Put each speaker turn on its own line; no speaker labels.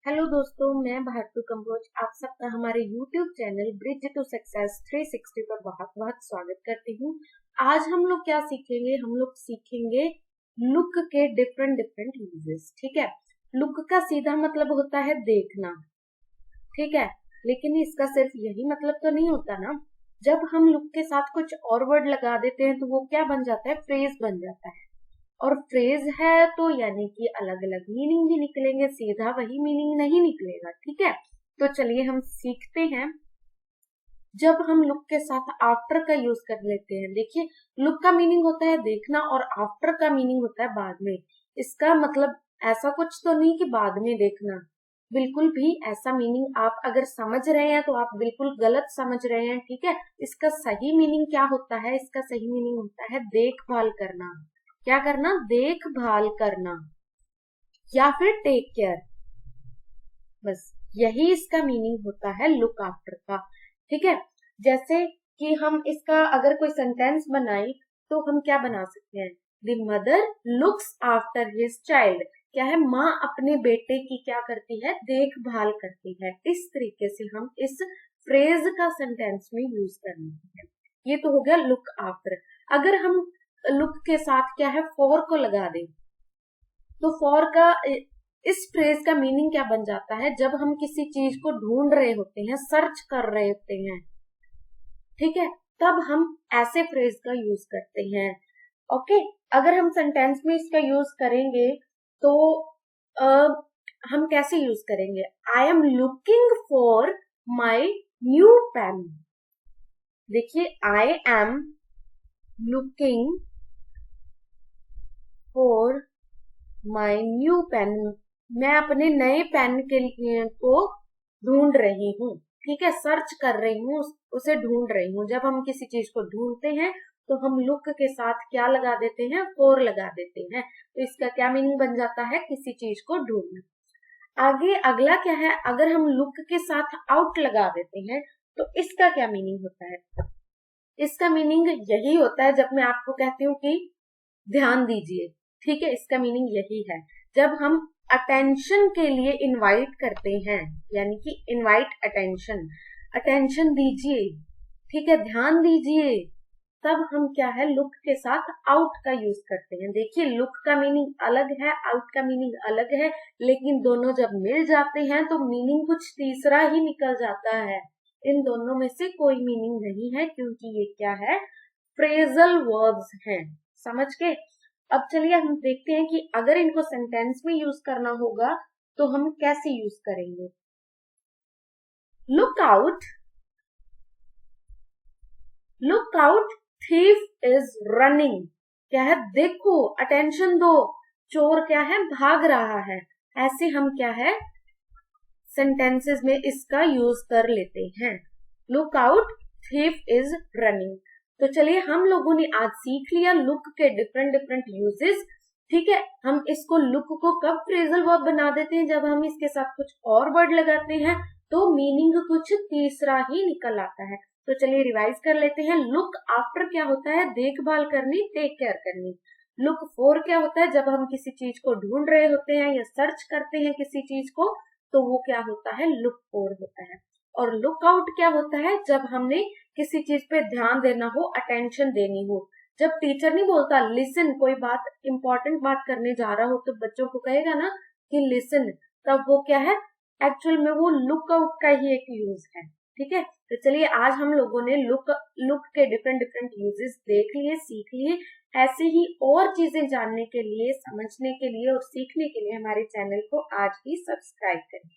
Hello दोस्तों, मैं भारती कंबोज आप सबका हमारे YouTube channel Bridge to Success 360 पर बहुत बहुत स्वागत करती हूँ। आज हम लोग क्या सीखेंगे? हम लोग सीखेंगे लुक के डिफरेंट डिफरेंट यूजेस। ठीक है, लुक का सीधा मतलब होता है देखना। ठीक है, लेकिन इसका सिर्फ यही मतलब तो नहीं होता ना। जब हम लुक के साथ कुछ और वर्ड लगा देते हैं तो वो क्या बन जाता है? फ्रेज बन जाता है। और फ्रेज है तो यानी कि अलग अलग मीनिंग भी निकलेंगे, सीधा वही मीनिंग नहीं निकलेगा। ठीक है, तो चलिए हम सीखते हैं। जब हम लुक के साथ आफ्टर का यूज कर लेते हैं, देखिए लुक का मीनिंग होता है देखना और आफ्टर का मीनिंग होता है बाद में। इसका मतलब ऐसा कुछ तो नहीं कि बाद में देखना, बिल्कुल भी ऐसा मीनिंग आप अगर समझ रहे हैं तो आप बिल्कुल गलत समझ रहे हैं। ठीक है, इसका सही मीनिंग क्या होता है? इसका सही मीनिंग होता है देखभाल करना। क्या करना? देखभाल करना या फिर टेक केयर। बस यही इसका मीनिंग होता है लुक आफ्टर का। ठीक है, जैसे कि हम इसका अगर कोई सेंटेंस बनाए तो हम क्या बना सकते हैं? The mother looks after his child. क्या है? माँ अपने बेटे की क्या करती है? देखभाल करती है। इस तरीके से हम इस फ्रेज का सेंटेंस में यूज करना है। ये तो हो गया लुक आफ्टर। अगर हम लुक के साथ क्या है, फॉर को लगा दें तो फॉर का इस फ्रेज का मीनिंग क्या बन जाता है? जब हम किसी चीज को ढूंढ रहे होते हैं, सर्च कर रहे होते हैं, ठीक है, तब हम ऐसे फ्रेज का यूज करते हैं। ओके, अगर हम सेंटेंस में इसका यूज करेंगे तो आ, हम कैसे यूज करेंगे? I am looking for my new pen. देखिए, I am looking for my new pen. मैं अपने नए पेन के लिए को ढूंढ रही हूँ। ठीक है, सर्च कर रही हूँ, उसे ढूंढ रही हूँ। जब हम किसी चीज को ढूंढते हैं तो हम लुक के साथ क्या लगा देते हैं? फॉर लगा देते हैं। तो इसका क्या मीनिंग बन जाता है? किसी चीज को ढूंढना। आगे अगला क्या है? अगर हम लुक के साथ आउट लगा देते हैं तो इसका क्या मीनिंग होता है? इसका मीनिंग यही होता है, जब मैं आपको कहती हूँ कि ध्यान दीजिए। ठीक है, इसका मीनिंग यही है। जब हम अटेंशन के लिए इनवाइट करते हैं, यानी कि इनवाइट अटेंशन, अटेंशन दीजिए, ठीक है, ध्यान दीजिए, तब हम क्या है? लुक के साथ आउट का यूज करते हैं। देखिए, लुक का मीनिंग अलग है, आउट का मीनिंग अलग है, लेकिन दोनों जब मिल जाते हैं तो मीनिंग कुछ तीसरा ही निकल जाता है। इन दोनों में से कोई मीनिंग नहीं है, क्योंकि ये क्या है? फ्रेजल वर्ब्स हैं। समझ के? अब चलिए हम देखते हैं कि अगर इनको सेंटेंस में यूज करना होगा तो हम कैसे यूज करेंगे। Look out, look out, thief is running. क्या है? देखो, अटेंशन दो, चोर क्या है? भाग रहा है। ऐसे हम क्या है? सेंटेंसेस में इसका यूज कर लेते हैं। Look out, thief is running. तो चलिए, हम लोगों ने आज सीख लिया लुक के डिफरेंट डिफरेंट यूजेस। ठीक है, हम इसको लुक को कब फ्रेजल वर्ब बना देते हैं? जब हम इसके साथ कुछ और वर्ड लगाते हैं तो मीनिंग कुछ तीसरा ही निकल आता है। तो चलिए रिवाइज कर लेते हैं। लुक आफ्टर क्या होता है? देखभाल करनी, टेक केयर करनी। लुक फॉर क्या होता है? जब हम किसी चीज को ढूंढ रहे होते हैं या सर्च करते हैं किसी चीज को, तो वो क्या होता है? लुक फॉर होता है। और लुक आउट क्या होता है? जब हमने किसी चीज पे ध्यान देना हो, अटेंशन देनी हो। जब टीचर नहीं बोलता लिसन, कोई बात इंपॉर्टेंट बात करने जा रहा हो तो बच्चों को कहेगा ना कि लिसन, तब वो क्या है? एक्चुअल में वो लुक आउट का ही एक यूज है। ठीक है, तो चलिए आज हम लोगों ने लुक के डिफरेंट डिफरेंट यूजेस देख लिए, सीख लिए। ऐसे ही और चीजें जानने के लिए, समझने के लिए और सीखने के लिए हमारे चैनल को आज ही सब्सक्राइब करें।